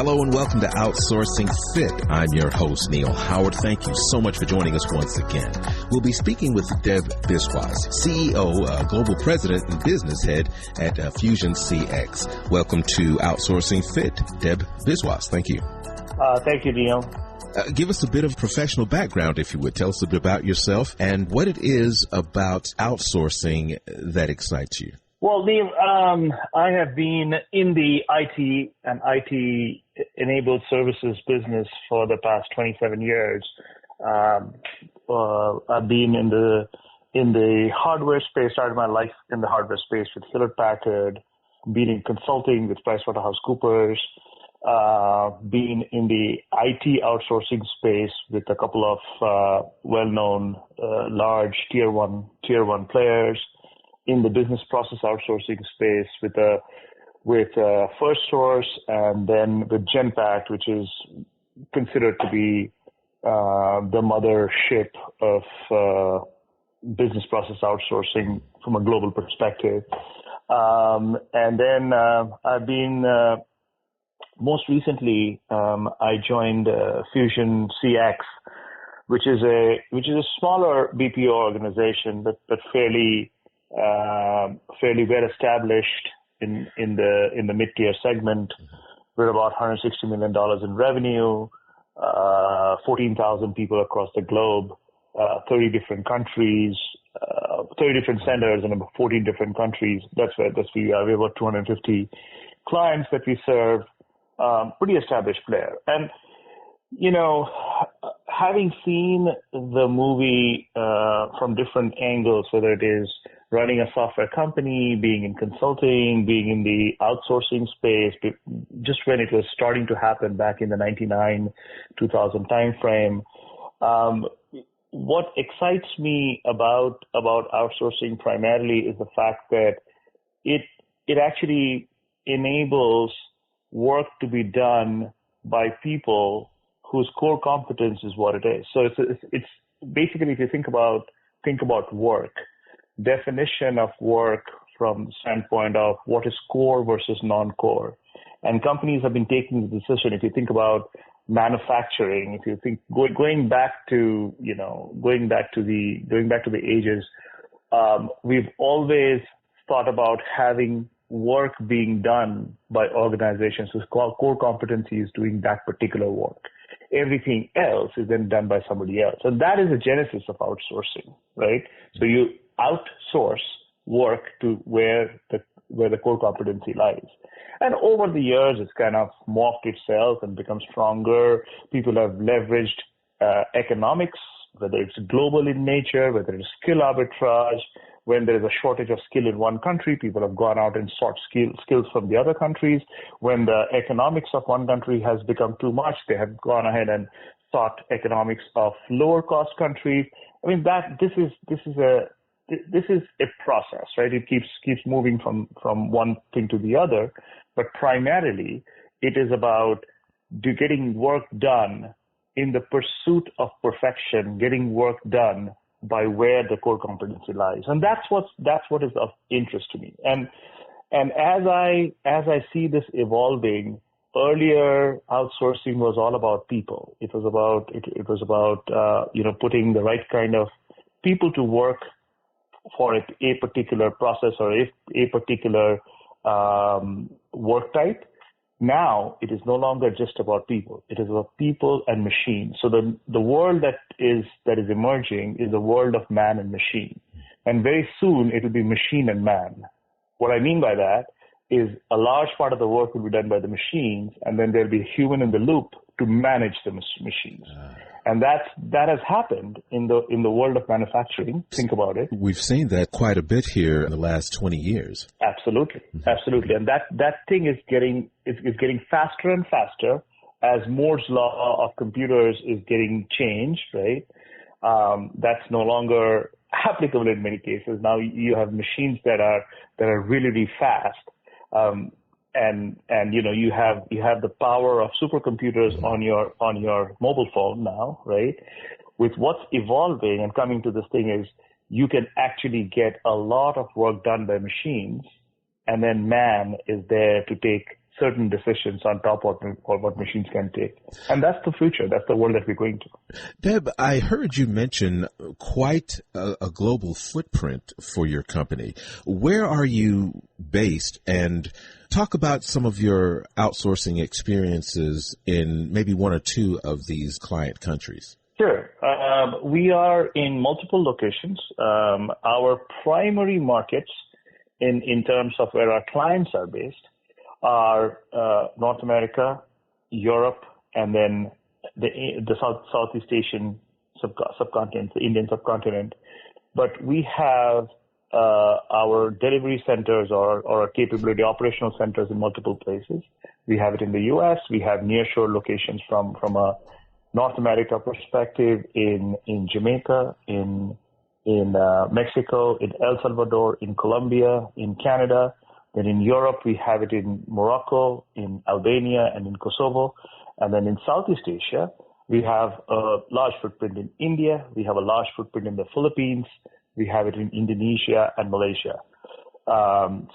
Hello and welcome to Outsourcing Fit. I'm your host, Neil Howard. Thank you so much for joining us once again. We'll be speaking with Deb Biswas, CEO, Global President and Business Head at Fusion CX. Welcome to Outsourcing Fit. Deb Biswas, thank you. Thank you, Neil. Give us a bit of professional background, if you would. Tell us a bit about yourself and what it is about outsourcing that excites you. Well, Neil, I have been in the IT and IT-enabled services business for the past 27 years. I've been in the hardware space, started my life in the hardware space with Hewlett-Packard, been in consulting with PricewaterhouseCoopers, been in the IT outsourcing space with a couple of well-known large tier one players, in the business process outsourcing space with FirstSource, and then with Genpact, which is considered to be the mothership of business process outsourcing from a global perspective. And then I've been most recently I joined Fusion CX, which is a smaller BPO organization, but fairly well established in the mid-tier segment. We're about $160 million in revenue, 14,000 people across the globe, 30 different countries, 30 different centers in about 14 different countries. That's where we are. We have about 250 clients that we serve. Pretty established player. And you know, having seen the movie from different angles, whether it is running a software company, being in consulting, being in the outsourcing space, just when it was starting to happen back in the 99, 2000 timeframe, what excites me about outsourcing primarily is the fact that it actually enables work to be done by people whose core competence is what it is. So it's basically, if you think about work, definition of work from the standpoint of what is core versus non-core. And companies have been taking the decision. If you think about manufacturing, if you think going back to the ages, we've always thought about having work being done by organizations whose core competency is doing that particular work. Everything else is then done by somebody else. And that is the genesis of outsourcing, right? So you outsource work to where the core competency lies. And over the years, it's kind of morphed itself and become stronger. People have leveraged economics, whether it's global in nature, whether it's skill arbitrage. When there is a shortage of skill in one country, people have gone out and sought skills from the other countries. When the economics of one country has become too much, they have gone ahead and sought economics of lower cost countries. I mean, this is a process, right? It keeps moving from one thing to the other, but primarily it is about getting work done in the pursuit of perfection, getting work done by where the core competency lies. And that's what is of interest to me. And as I see this evolving, earlier outsourcing was all about people. It was about putting the right kind of people to work for a particular process or a particular work type. Now it is no longer just about people. It is about people and machines. So the world that is emerging is the world of man and machine. And very soon it will be machine and man. What I mean by that is a large part of the work will be done by the machines, and then there'll be a human in the loop to manage the machines. And that has happened in the world of manufacturing. Think about it. We've seen that quite a bit here in the last 20 years. Absolutely. Absolutely. And that thing is getting faster and faster as Moore's law of computers is getting changed, right? That's no longer applicable in many cases. Now you have machines that are really, really fast. And you have the power of supercomputers on your mobile phone now, right? With what's evolving and coming to this thing is you can actually get a lot of work done by machines, and then man is there to take certain decisions on top of what machines can take. And that's the future. That's the world that we're going to. Deb, I heard you mention quite a global footprint for your company. Where are you based? And talk about some of your outsourcing experiences in maybe one or two of these client countries. Sure. We are in multiple locations. Our primary markets in terms of where our clients are based are North America, Europe, and then the Southeast Asian subcontinent, the Indian subcontinent. But we have our delivery centers or our capability operational centers in multiple places. We have it in the U.S. We have nearshore locations from a North America perspective in Jamaica, in Mexico, in El Salvador, in Colombia, in Canada. Then in Europe, we have it in Morocco, in Albania, and in Kosovo. And then in Southeast Asia, we have a large footprint in India. We have a large footprint in the Philippines. We have it in Indonesia and Malaysia.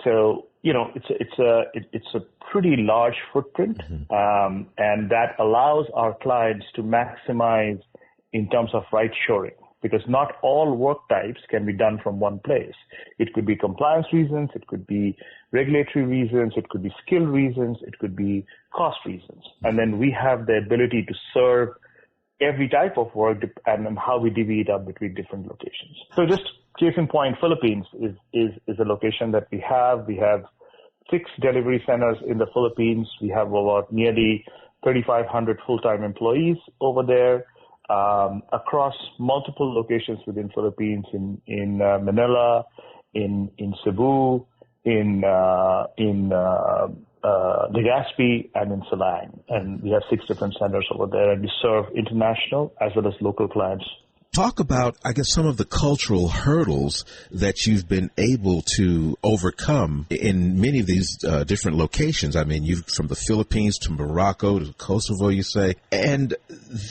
So, it's a pretty large footprint, and that allows our clients to maximize in terms of right shoring, because not all work types can be done from one place. It could be compliance reasons, it could be regulatory reasons, it could be skill reasons, it could be cost reasons. And then we have the ability to serve every type of work and how we divvy it up between different locations. So just case in point, Philippines is a location that we have. We have 6 delivery centers in the Philippines. We have about nearly 3,500 full-time employees over there. Across multiple locations within Philippines, in Manila, in Cebu, in Legazpi, and in Silang. And we have 6 different centers over there, and we serve international as well as local clients. Talk about, I guess, some of the cultural hurdles that you've been able to overcome in many of these different locations. I mean, you've from the Philippines to Morocco to Kosovo, you say, and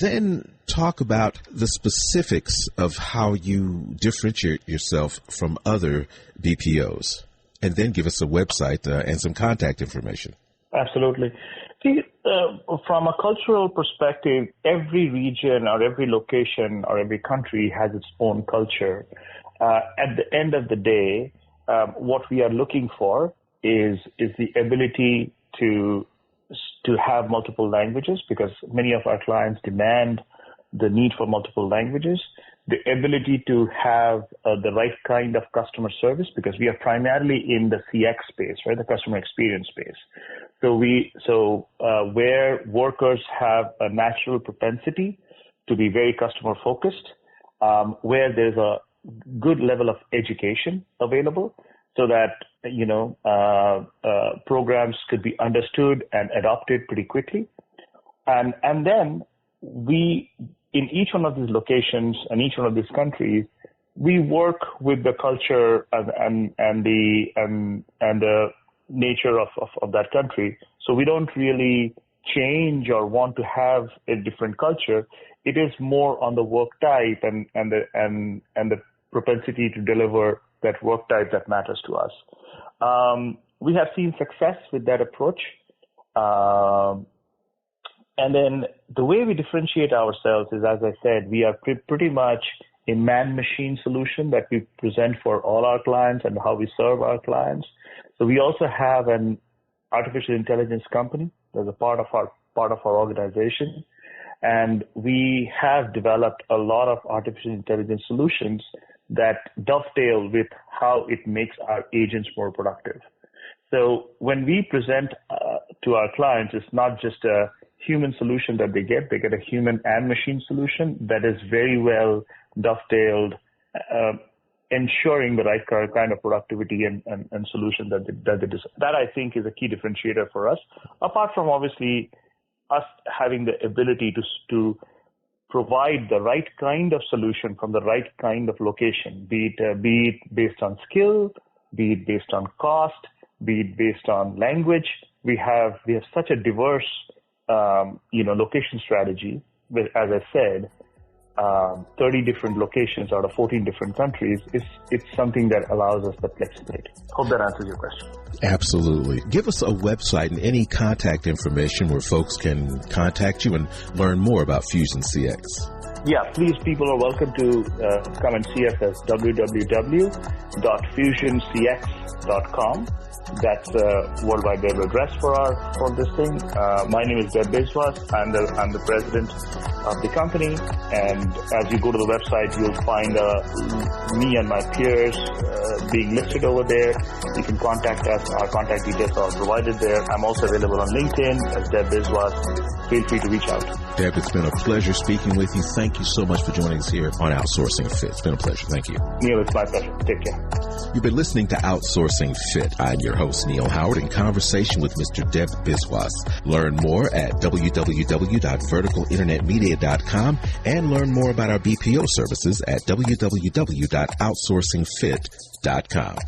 then talk about the specifics of how you differentiate yourself from other BPOs, and then give us a website and some contact information. Absolutely. See, from a cultural perspective, every region or every location or every country has its own culture. At the end of the day, what we are looking for is the ability to have multiple languages, because many of our clients demand the need for multiple languages, the ability to have the right kind of customer service, because we are primarily in the CX space, right, the customer experience space. So where workers have a natural propensity to be very customer focused, where there's a good level of education available, so that programs could be understood and adopted pretty quickly, and then we, in each one of these locations and each one of these countries, we work with the culture and the nature of that country. So we don't really change or want to have a different culture. It is more on the work type and the propensity to deliver that work type that matters to us. We have seen success with that approach. And then the way we differentiate ourselves is, as I said, we are pretty much a man-machine solution that we present for all our clients and how we serve our clients. So we also have an artificial intelligence company as a part of our organization, and we have developed a lot of artificial intelligence solutions that dovetail with how it makes our agents more productive. So when we present to our clients, it's not just a human solution that they get a human and machine solution that is very well dovetailed, ensuring the right kind of productivity and solution that they deserve. That, I think, is a key differentiator for us, apart from obviously us having the ability to provide the right kind of solution from the right kind of location, be it based on skill, be it based on cost, be it based on language. We have such a diverse location strategy, as I said, 30 different locations out of 14 different countries, it's something that allows us the flexibility. Hope that answers your question. Absolutely. Give us a website and any contact information where folks can contact you and learn more about Fusion CX. Yeah, please, people are welcome to come and see us at www.fusioncx.com. That's a worldwide web address for this thing. My name is Deb Biswas. I'm the president of the company. And as you go to the website, you'll find me and my peers being listed over there. You can contact us. Our contact details are provided there. I'm also available on LinkedIn as Deb Biswas. Feel free to reach out. Deb, it's been a pleasure speaking with you. Thank you so much for joining us here on Outsourcing Fit. It's been a pleasure. Thank you. Neil, it's my pleasure. Take care. You've been listening to Outsourcing Fit. I'm your host, Neil Howard, in conversation with Mr. Deb Biswas. Learn more at www.verticalinternetmedia.com and learn more about our BPO services at www.outsourcingfit.com.